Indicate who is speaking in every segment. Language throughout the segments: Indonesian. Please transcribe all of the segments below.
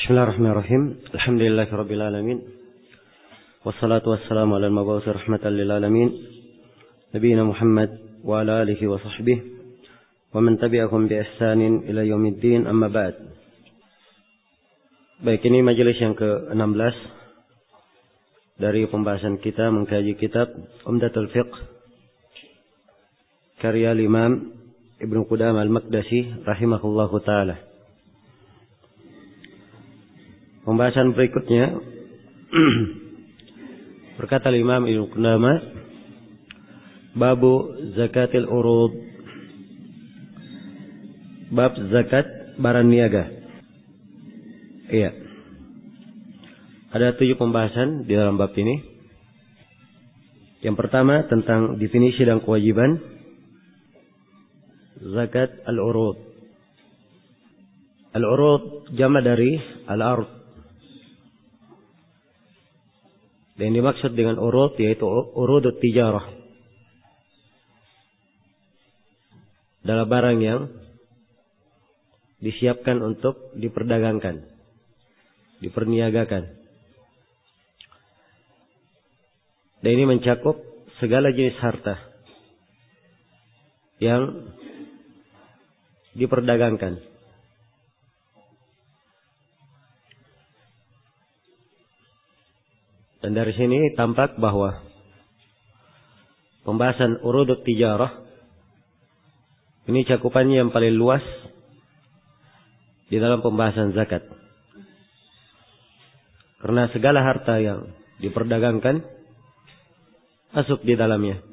Speaker 1: Bismillahirrahmanirrahim. Alhamdulillahirabbil alamin. Wassalatu wassalamu ala al-mab'uts rahmatan lil alamin. Nabiyina Muhammad wa ala alihi wa sahbihi wa man tabi'ahum bi ihsanin ila yaumiddin, amma ba'd. Baik, ini majelis yang ke-16 dari pembahasan kita mengkaji kitab Umdatul Fiqh karya Imam Ibnu Qudamah Al-Maqdisi rahimahullahu taala. Pembahasan berikutnya berkata Imam Ibnu Qudamah, babu zakatil urud, bab zakat barang niaga. Iya, ada 7 pembahasan di dalam bab ini. Yang pertama tentang definisi dan kewajiban zakat al-urud. Al-urud jama dari al-ard. Dan yang dimaksud dengan urud yaitu urudut tijarah. Adalah barang yang disiapkan untuk diperdagangkan, diperniagakan. Dan ini mencakup segala jenis harta yang diperdagangkan. Dan dari sini tampak bahwa pembahasan urudut tijarah ini cakupannya yang paling luas di dalam pembahasan zakat. Karena segala harta yang diperdagangkan masuk di dalamnya.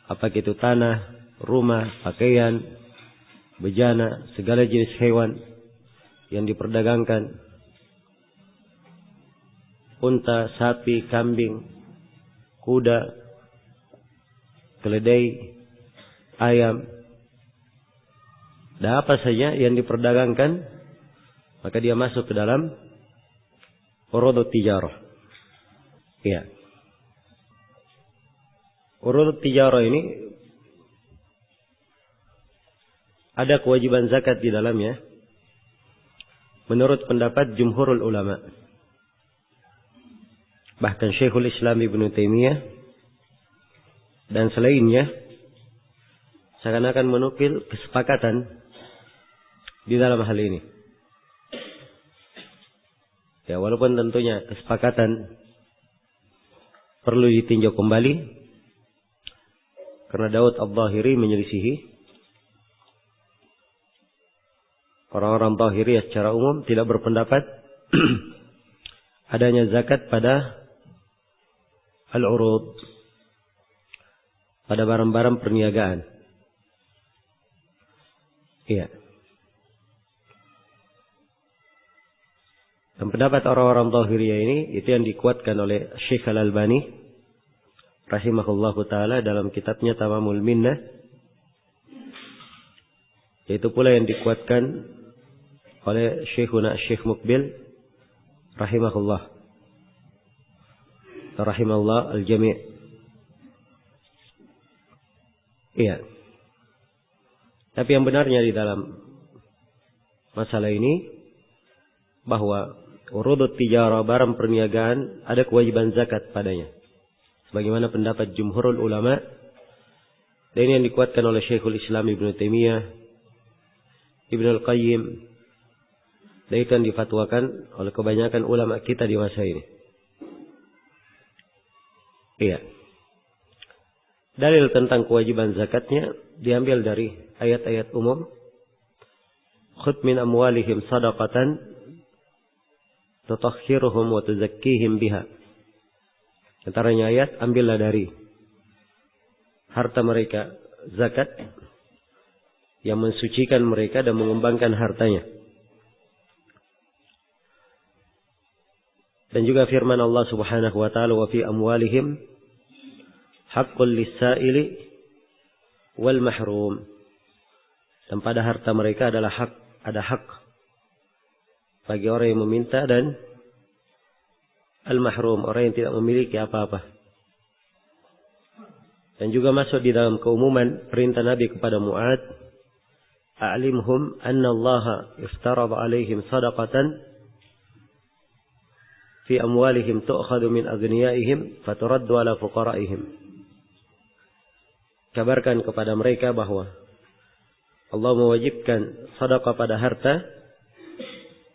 Speaker 1: Apakah itu tanah, rumah, pakaian, bejana, segala jenis hewan yang diperdagangkan. Unta, sapi, kambing, kuda, keledai, ayam, dan apa saja yang diperdagangkan, maka dia masuk ke dalam urudut tijarah. Ya. Urudut tijarah ini ada kewajiban zakat di dalamnya menurut pendapat jumhurul ulama. Bahkan Syekhul Islam Ibnu Taimiyah dan selainnya seakan-akan menukil kesepakatan di dalam hal ini. Ya, walaupun tentunya kesepakatan perlu ditinjau kembali karena Daud Al-Zahiri menyelisihi. Orang-orang Zahiri secara umum tidak berpendapat adanya zakat pada al-urud, pada barang-barang perniagaan. Iya. Dan pendapat orang-orang Zahiriyah ini itu yang dikuatkan oleh Syekh Al-Albani rahimahullahu taala dalam kitabnya Tamamul Minnah. Itu pula yang dikuatkan oleh Syekhuna Syekh Muqbil rahimahullah al-jami'. Iya. Tapi yang benarnya di dalam masalah ini bahwa urudut tijarah, barang perniagaan, ada kewajiban zakat padanya. Sebagaimana pendapat jumhurul ulama. Dan ini yang dikuatkan oleh Syekhul Islam Ibnu Taimiyah, Ibnu Al-Qayyim. Dan itu yang difatwakan oleh kebanyakan ulama kita di masa ini. Iya. Dalil tentang kewajiban zakatnya diambil dari ayat-ayat umum. Khudh min amwalihim shadaqatan tutahhiruhum wa tuzakkihim biha. Antaranya ayat, ambillah dari harta mereka zakat yang mensucikan mereka dan mengembangkan hartanya. Dan juga firman Allah Subhanahu wa taala, wa fi amwalihim haqqul lis-sa'ili wal mahrum. Dan pada harta mereka adalah ada hak bagi orang yang meminta dan al-mahrum, orang yang tidak memiliki apa-apa. Dan juga masuk di dalam keumuman perintah Nabi kepada Mu'ad a'limhum anna Allah iftarad 'alaihim shadaqatan fi amwalihim tu'khadhu min aghniyaihim faturaddu 'ala fuqara'ihim. Kabarkan kepada mereka bahwa Allah mewajibkan sedekah pada harta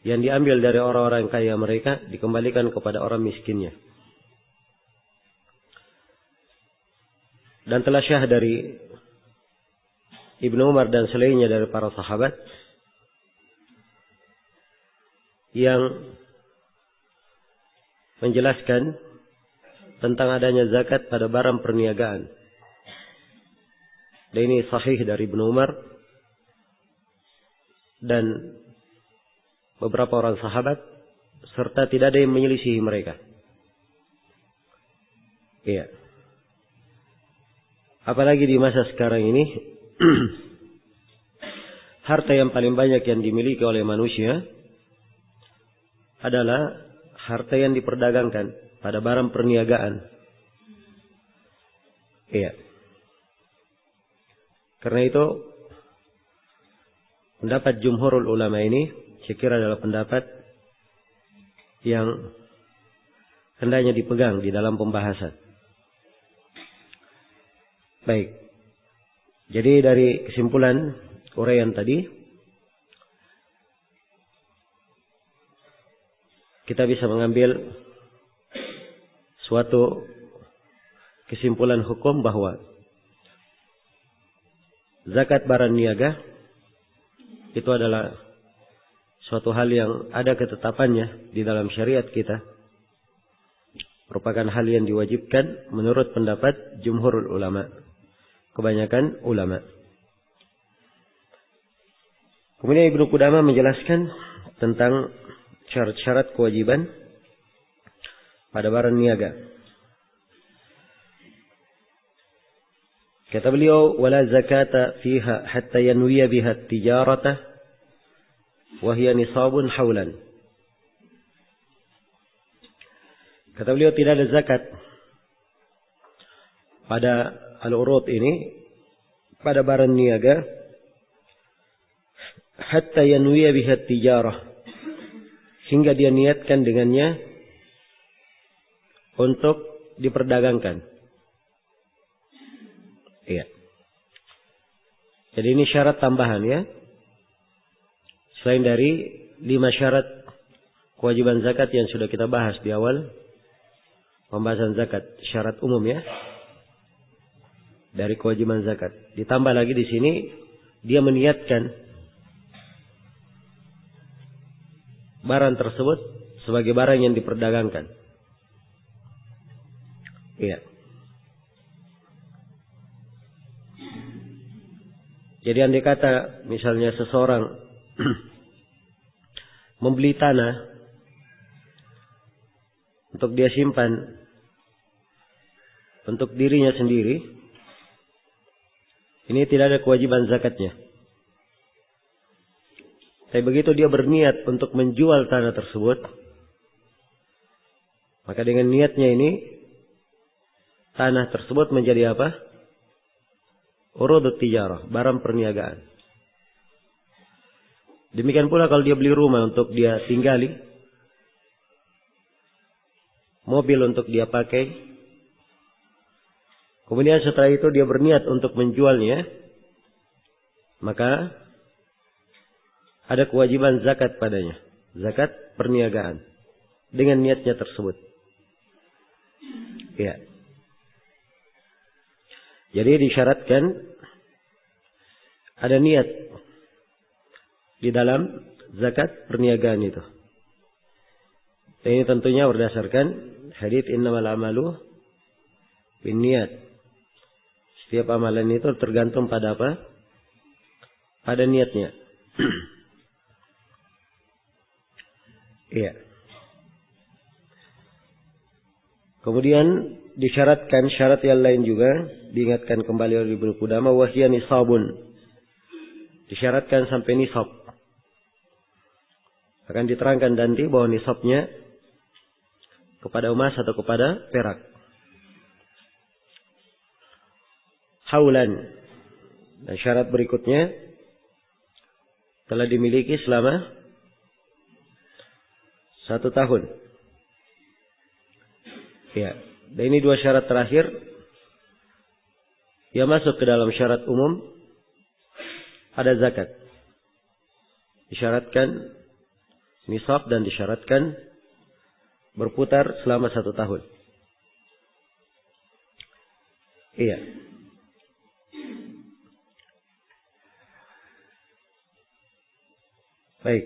Speaker 1: yang diambil dari orang-orang kaya mereka dikembalikan kepada orang miskinnya. Dan telah syah dari Ibnu Umar dan selainnya dari para sahabat yang menjelaskan tentang adanya zakat pada barang perniagaan. Dan ini sahih dari Ibnu Umar dan beberapa orang sahabat serta tidak ada yang menyelisihi mereka. Iya. Apalagi di masa sekarang ini harta yang paling banyak yang dimiliki oleh manusia adalah harta yang diperdagangkan pada barang perniagaan. Iya. Karena itu pendapat jumhurul ulama ini saya kira adalah pendapat yang hendaknya dipegang di dalam pembahasan. Baik. Jadi dari kesimpulan uraian tadi kita bisa mengambil suatu kesimpulan hukum bahwa zakat barang niaga itu adalah suatu hal yang ada ketetapannya di dalam syariat kita. Merupakan hal yang diwajibkan menurut pendapat jumhurul ulama. Kebanyakan ulama. Kemudian Ibnu Qudamah menjelaskan tentang syarat-syarat kewajiban pada barang niaga. Kata beliau, wala zakata fiha hatta yanwiya biha tijarata wa hiya nisabun haulan. Kata beliau, tidak ada zakat pada al-urud ini, pada barang niaga, hatta yanwiya biha tijarah, hingga dia niatkan dengannya untuk diperdagangkan. Iya. Jadi ini syarat tambahan ya. Selain dari 5 syarat kewajiban zakat yang sudah kita bahas di awal pembahasan zakat, syarat umum ya. Dari kewajiban zakat. Ditambah lagi di sini dia meniatkan barang tersebut sebagai barang yang diperdagangkan. Iya. Jadi andai kata misalnya seseorang membeli tanah untuk dia simpan untuk dirinya sendiri, ini tidak ada kewajiban zakatnya. Tapi begitu dia berniat untuk menjual tanah tersebut, maka dengan niatnya ini tanah tersebut menjadi apa? Urudut tijarah, barang perniagaan. Demikian pula kalau dia beli rumah untuk dia tinggali, mobil untuk dia pakai, kemudian setelah itu dia berniat untuk menjualnya, maka ada kewajiban zakat padanya. Zakat perniagaan. Dengan niatnya tersebut. Ya. Jadi disyaratkan ada niat di dalam zakat perniagaan itu. Dan ini tentunya berdasarkan hadits innamal amalu binniyat. Setiap amalan itu tergantung pada apa? Pada niatnya. Iya. Kemudian disyaratkan syarat yang lain juga, diingatkan kembali oleh Ibnu Qudamah, wahya nisabun. Disyaratkan sampai nisab. Akan diterangkan nanti bahwa nisabnya kepada emas atau kepada perak. Haulan. Dan syarat berikutnya telah dimiliki selama 1 tahun. Ya, dan ini 2 syarat terakhir yang masuk ke dalam syarat umum ada zakat. Disyaratkan nisab dan disyaratkan berputar selama 1 tahun. Iya. Baik.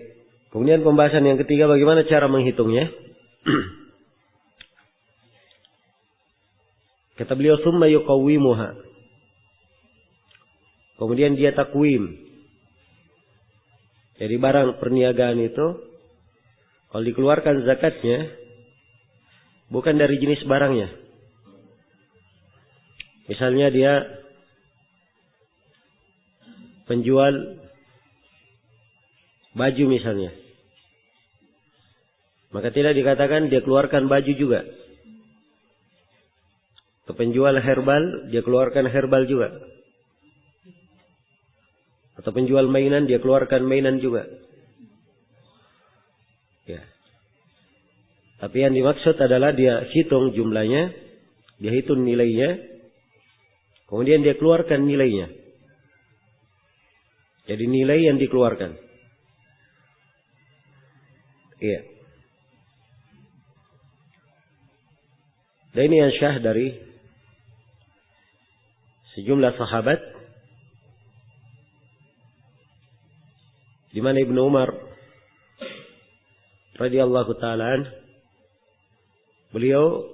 Speaker 1: Kemudian pembahasan yang ketiga, bagaimana cara menghitungnya? Kata beliau, "Tsumma yuqawwimuha." Kemudian dia takwim. Jadi barang perniagaan itu, kalau dikeluarkan zakatnya, bukan dari jenis barangnya. Misalnya dia penjual baju misalnya. Maka tidak dikatakan dia keluarkan baju juga. Atau penjual herbal, dia keluarkan herbal juga. Atau penjual mainan, dia keluarkan mainan juga. Ya. Tapi yang dimaksud adalah dia hitung jumlahnya, dia hitung nilainya, kemudian dia keluarkan nilainya. Jadi nilai yang dikeluarkan. Iya. Dan ini yang syah dari sejumlah sahabat, di mana Ibnu Umar radhiyallahu ta'ala beliau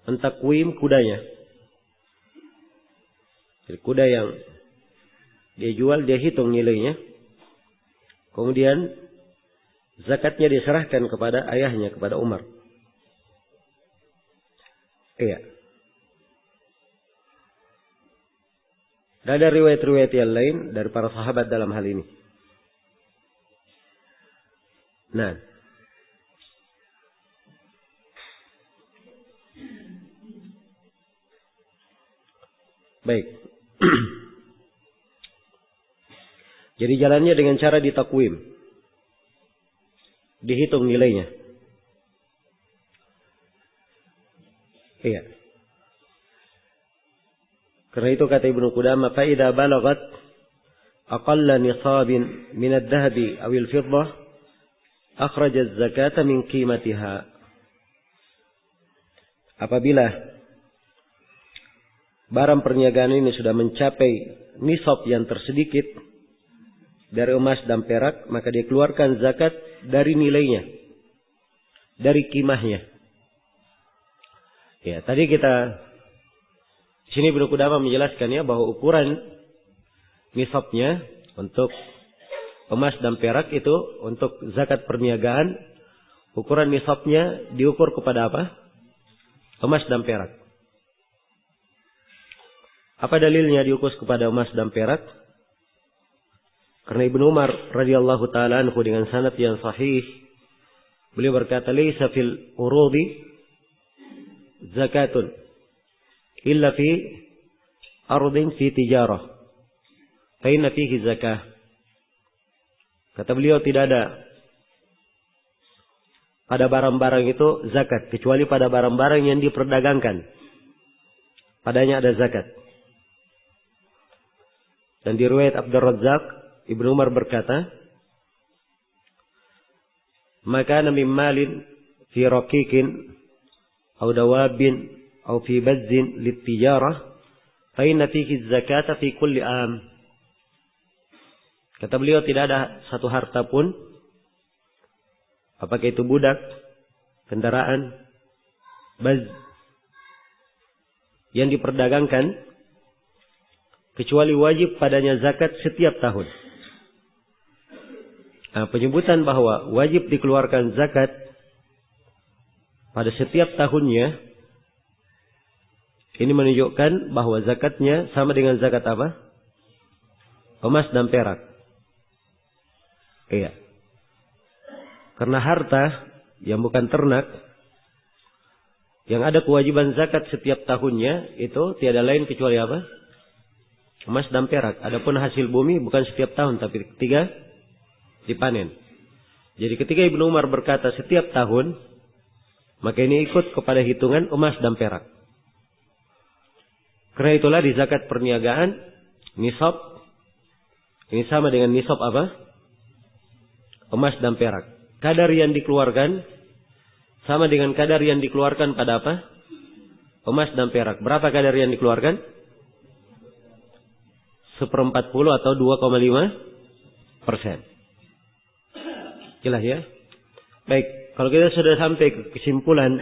Speaker 1: mentakwim kudanya. Jadi kuda yang dia jual, dia hitung nilainya. Kemudian zakatnya diserahkan kepada ayahnya, kepada Umar. Iya. Dan ada riwayat-riwayat yang lain dari para sahabat dalam hal ini. Nah. Baik. Jadi jalannya dengan cara ditakwim. Dihitung nilainya. Iya. Karena itu kata Ibnu Qudamah, fa idza balagat aqalla nisabin min ad-dhahabi aw al-fiddah akhraja az-zakata min qimatiha. Apabila barang perniagaan ini sudah mencapai nisab yang tersedikit dari emas dan perak, maka dia keluarkan zakat dari nilainya, dari kimahnya. Ya, tadi kita sini Ibnu Qudamah menjelaskannya bahwa ukuran nisabnya untuk emas dan perak itu untuk zakat perniagaan, ukuran nisabnya diukur kepada apa? Emas dan perak. Apa dalilnya diukur kepada emas dan perak? Karena Ibnu Umar radhiyallahu ta'ala anhu dengan sanad yang sahih, beliau berkata, "Laisa fil urudi zakatun illa fi ardin fi tijarah fa inna fihi zakah." Kata beliau, tidak ada pada barang-barang itu zakat kecuali pada barang-barang yang diperdagangkan, padanya ada zakat. Dan di riwayat Abdul Razzaq, Ibnu Umar berkata, "Maka min malin fi raqiqin aw dawabin aw fi bazzin lit-tijarah fa inna fihi zakata fi kulli am." Kata beliau, tidak ada satu harta pun, apakah itu budak, kendaraan, baz, yang diperdagangkan, kecuali wajib padanya zakat setiap tahun. Nah, penyebutan bahwa wajib dikeluarkan zakat pada setiap tahunnya, ini menunjukkan bahwa zakatnya sama dengan zakat apa? Emas dan perak. Iya. Karena harta yang bukan ternak, yang ada kewajiban zakat setiap tahunnya, itu tiada lain kecuali apa? Emas dan perak. Adapun hasil bumi bukan setiap tahun, tapi ketika dipanen. Jadi ketika Ibnu Umar berkata setiap tahun, maka ini ikut kepada hitungan emas dan perak. Karena itulah di zakat perniagaan, nisab, ini sama dengan nisab apa? Emas dan perak. Kadar yang dikeluarkan, sama dengan kadar yang dikeluarkan pada apa? Emas dan perak. Berapa kadar yang dikeluarkan? 1/40 atau 2,5%. Jelas ya? Baik, kalau kita sudah sampai ke kesimpulan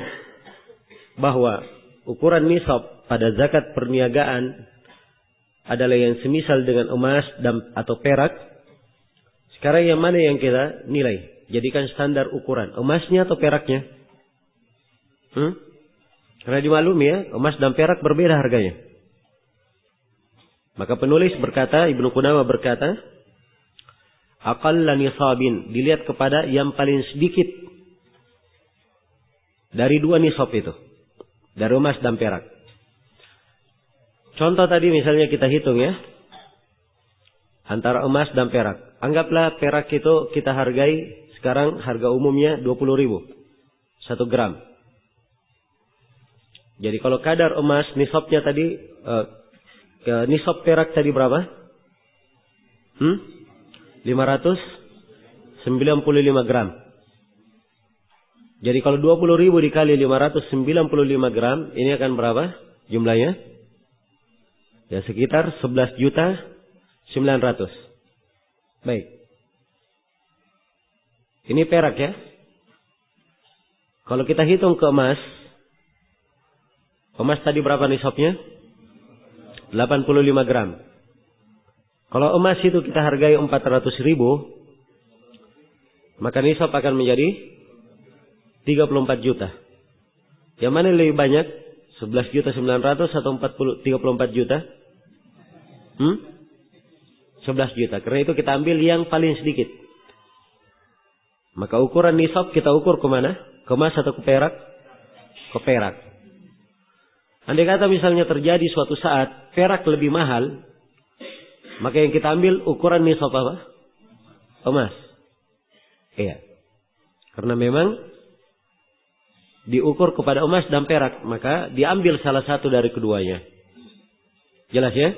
Speaker 1: bahwa ukuran nisab pada zakat perniagaan adalah yang semisal dengan emas dan atau perak, sekarang yang mana yang kita nilai? Jadikan standar ukuran, emasnya atau peraknya? Karena dimaklumi ya, emas dan perak berbeda harganya. Maka penulis berkata, Ibnu Qudamah berkata, aqalla nisabin, dilihat kepada yang paling sedikit dari dua nisab itu, dari emas dan perak. Contoh tadi misalnya kita hitung ya, antara emas dan perak. Anggaplah perak itu kita hargai sekarang harga umumnya 20.000 1 gram. Jadi kalau kadar emas nisabnya tadi, nisab perak tadi berapa? 595 gram. Jadi kalau 20.000 dikali 595 gram, ini akan berapa jumlahnya? Ya sekitar 11.900.000. Baik. Ini perak ya. Kalau kita hitung ke emas, emas tadi berapa nisabnya? 85 gram. Kalau emas itu kita hargai 400.000, maka nisab akan menjadi 34 juta. Yang mana lebih banyak? 11.900.000 atau 34 juta? 11 juta. Karena itu kita ambil yang paling sedikit. Maka ukuran nisab kita ukur kemana? Ke emas atau ke perak? Ke perak. Andai kata misalnya terjadi suatu saat perak lebih mahal, maka yang kita ambil ukuran nisab apa? Emas. Iya. Karena memang diukur kepada emas dan perak, maka diambil salah satu dari keduanya. Jelas ya?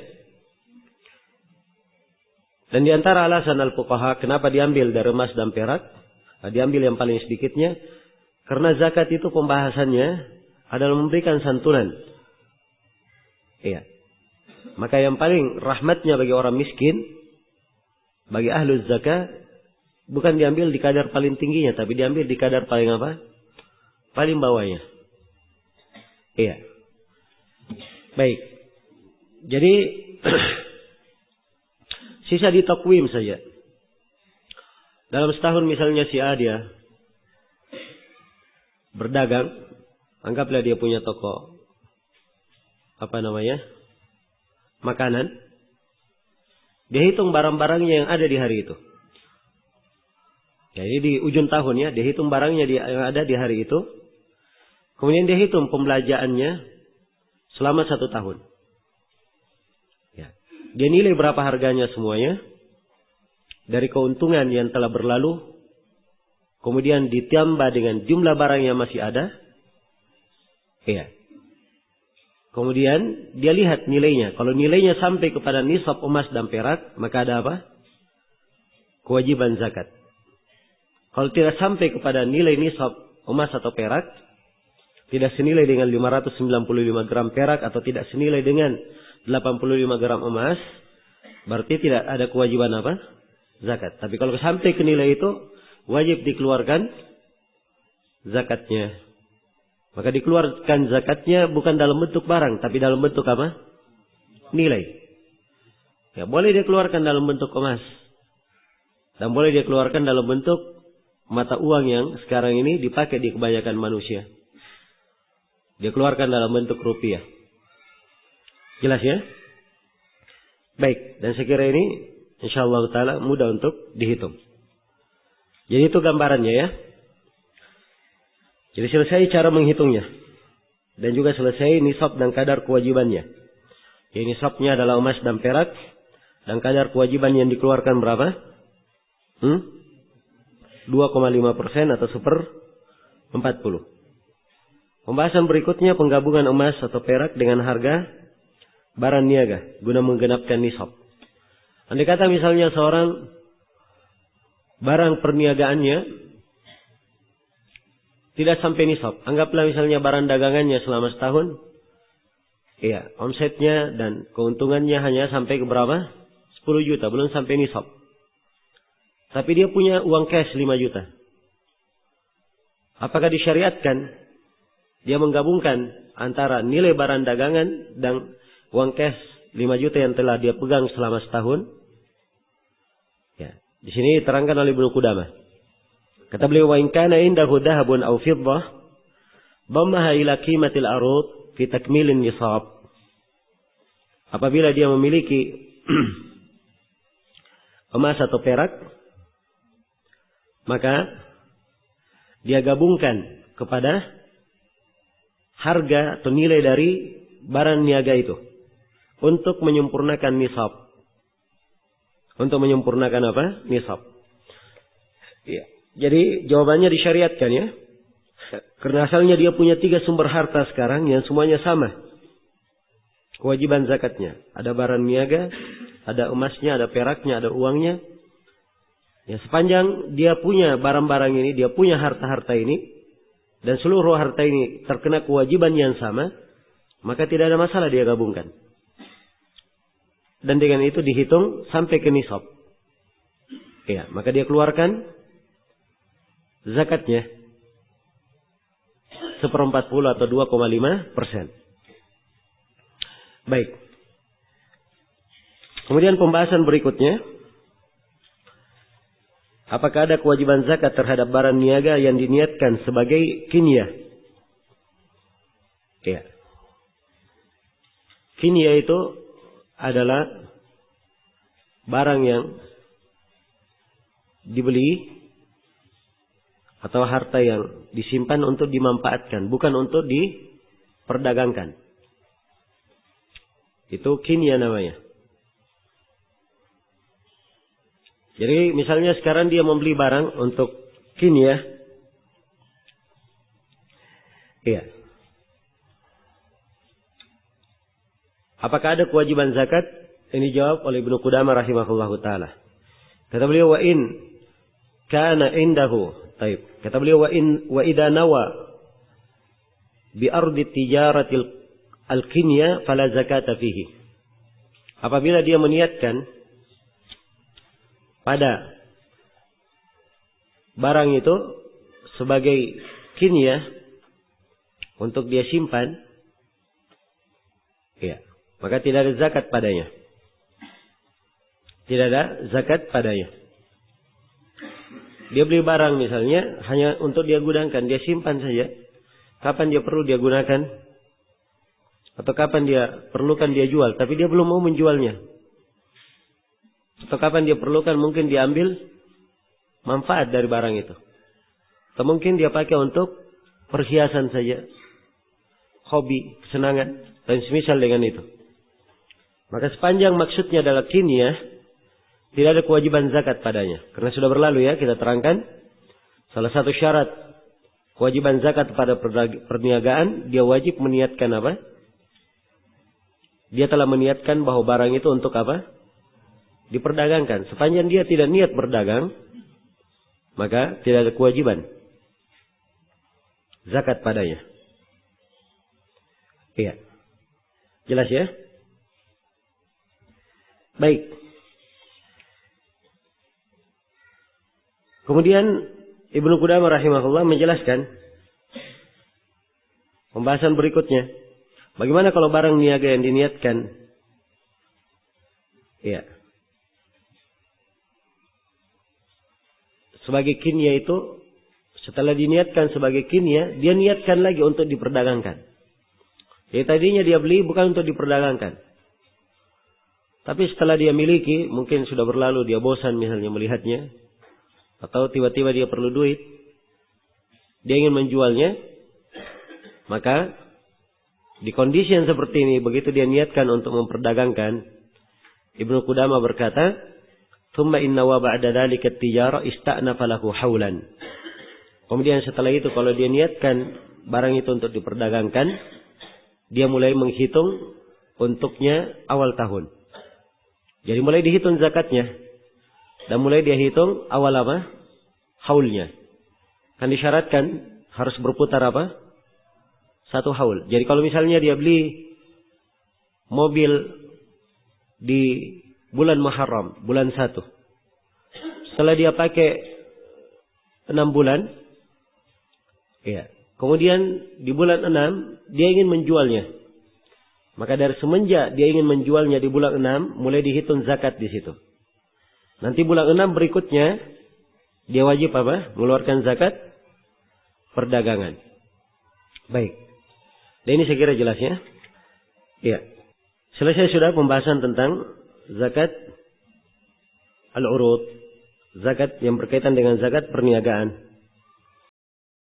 Speaker 1: Dan di antara alasan al-fuqaha kenapa diambil dari emas dan perak, diambil yang paling sedikitnya, karena zakat itu pembahasannya adalah memberikan santunan. Iya. Maka yang paling rahmatnya bagi orang miskin, bagi ahlul zakat, bukan diambil di kadar paling tingginya, tapi diambil di kadar paling apa? Paling bawahnya. Iya. Baik. Jadi sisa ditakwim saja. Dalam setahun misalnya si A dia berdagang, anggaplah dia punya toko makanan. Dia hitung barang-barangnya yang ada di hari itu. Jadi di ujung tahun ya, dia hitung barangnya yang ada di hari itu. Kemudian dia hitung pembelanjaannya selama 1 tahun. Ya. Dia nilai berapa harganya semuanya. Dari keuntungan yang telah berlalu. Kemudian ditambah dengan jumlah barang yang masih ada. Iya. Kemudian dia lihat nilainya. Kalau nilainya sampai kepada nisab emas dan perak, maka ada apa? Kewajiban zakat. Kalau tidak sampai kepada nilai nisab emas atau perak, tidak senilai dengan 595 gram perak atau tidak senilai dengan 85 gram emas, berarti tidak ada kewajiban apa? Zakat. Tapi kalau sampai ke nilai itu, wajib dikeluarkan zakatnya. Maka dikeluarkan zakatnya bukan dalam bentuk barang, tapi dalam bentuk apa? Nilai. Ya, boleh dia keluarkan dalam bentuk emas. Dan boleh dia keluarkan dalam bentuk mata uang yang sekarang ini dipakai di kebanyakan manusia. Dia keluarkan dalam bentuk rupiah. Jelas ya? Baik, dan saya kira ini insyaallah taala mudah untuk dihitung. Jadi itu gambarannya ya. Jadi selesai cara menghitungnya. Dan juga selesai nisab dan kadar kewajibannya. Ya, nisabnya adalah emas dan perak. Dan kadar kewajiban yang dikeluarkan berapa? 2,5% atau 1/40. Pembahasan berikutnya penggabungan emas atau perak dengan harga barang niaga guna menggenapkan nisab. Andai kata misalnya seorang barang perniagaannya tidak sampai nisab. Anggaplah misalnya barang dagangannya selama setahun. Iya, omsetnya dan keuntungannya hanya sampai ke berapa? 10 juta, belum sampai nisab. Tapi dia punya uang cash 5 juta. Apakah disyariatkan dia menggabungkan antara nilai barang dagangan dan uang cash 5 juta yang telah dia pegang selama setahun? Ya, di sini diterangkan oleh Ibnu Qudamah. Kata beliau, wa in kana indahu dhahabun aw fiddah dhammaha ila qimatil arud fi takmilin nisab. Apabila dia memiliki emas atau perak, maka dia gabungkan kepada harga atau nilai dari barang niaga itu untuk menyempurnakan nisab. Untuk menyempurnakan apa? Nisab. Ya. Jadi jawabannya disyariatkan ya. Karena asalnya dia punya 3 sumber harta sekarang yang semuanya sama. Kewajiban zakatnya. Ada barang niaga, ada emasnya, ada peraknya, ada uangnya. Ya, sepanjang dia punya barang-barang ini, dia punya harta-harta ini, dan seluruh harta ini terkena kewajiban yang sama, maka tidak ada masalah dia gabungkan. Dan dengan itu dihitung sampai ke nisab. Ya, maka dia keluarkan zakatnya 1/40 atau 2,5%. Baik. Kemudian pembahasan berikutnya, apakah ada kewajiban zakat terhadap barang niaga yang diniatkan sebagai kinyah? Ya. Kinyah itu adalah barang yang dibeli atau harta yang disimpan untuk dimanfaatkan, bukan untuk diperdagangkan. Itu kinyah namanya. Jadi misalnya sekarang dia membeli barang untuk kinyah. Iya. Apakah ada kewajiban zakat? Ini jawab oleh Ibnu Qudamah rahimahullahu taala. Kata beliau, wa in kana indahu, taib. Kata beliau, wa idza nawa bi ardi tijaratil al-kinya fala zakata fihi. Apabila dia meniatkan pada barang itu sebagai kinyah untuk dia simpan, ya, maka tidak ada zakat padanya. Tidak ada zakat padanya. Dia beli barang misalnya hanya untuk dia gunakan, dia simpan saja. Kapan dia perlu dia gunakan, atau kapan dia perlukan dia jual, tapi dia belum mau menjualnya. Atau kapan dia perlukan, mungkin dia ambil manfaat dari barang itu. Atau mungkin dia pakai untuk perhiasan saja, hobi, kesenangan, dan semisal dengan itu. Maka sepanjang maksudnya adalah kinyah, tidak ada kewajiban zakat padanya. Karena sudah berlalu ya, kita terangkan. Salah satu syarat kewajiban zakat pada perniagaan, dia wajib meniatkan apa? Dia telah meniatkan bahwa barang itu untuk apa? Diperdagangkan. Sepanjang dia tidak niat berdagang, maka tidak ada kewajiban zakat padanya. Iya. Jelas ya? Baik. Kemudian Ibnu Qudamah rahimahullah menjelaskan pembahasan berikutnya. Bagaimana kalau barang niaga yang diniatkan, ya, sebagai kinyah itu, setelah diniatkan sebagai kinyah, dia niatkan lagi untuk diperdagangkan. Jadi tadinya dia beli bukan untuk diperdagangkan. Tapi setelah dia miliki, mungkin sudah berlalu, dia bosan misalnya melihatnya. Atau tiba-tiba dia perlu duit. Dia ingin menjualnya. Maka Di kondisi yang seperti ini, begitu dia niatkan untuk memperdagangkan, Ibnu Qudamah berkata, "Tsumma inna wa ba'da dzalika at-tijara ista'nafa lahu haulan." Kemudian setelah itu kalau dia niatkan barang itu untuk diperdagangkan, dia mulai menghitung untuknya awal tahun. Jadi mulai dihitung zakatnya dan mulai dia hitung awal apa? Haulnya. Kan disyaratkan harus berputar apa? 1 haul. Jadi kalau misalnya dia beli mobil di bulan Muharram, bulan 1. Setelah dia pakai 6 bulan, ya. Kemudian di bulan 6 dia ingin menjualnya. Maka dari semenjak dia ingin menjualnya di bulan 6, mulai dihitung zakat di situ. Nanti bulan 6 berikutnya dia wajib apa? Mengeluarkan zakat perdagangan. Baik. Dan ini saya kira jelas ya. Ya. Selesai sudah pembahasan tentang zakat al-urud. Zakat yang berkaitan dengan zakat perniagaan.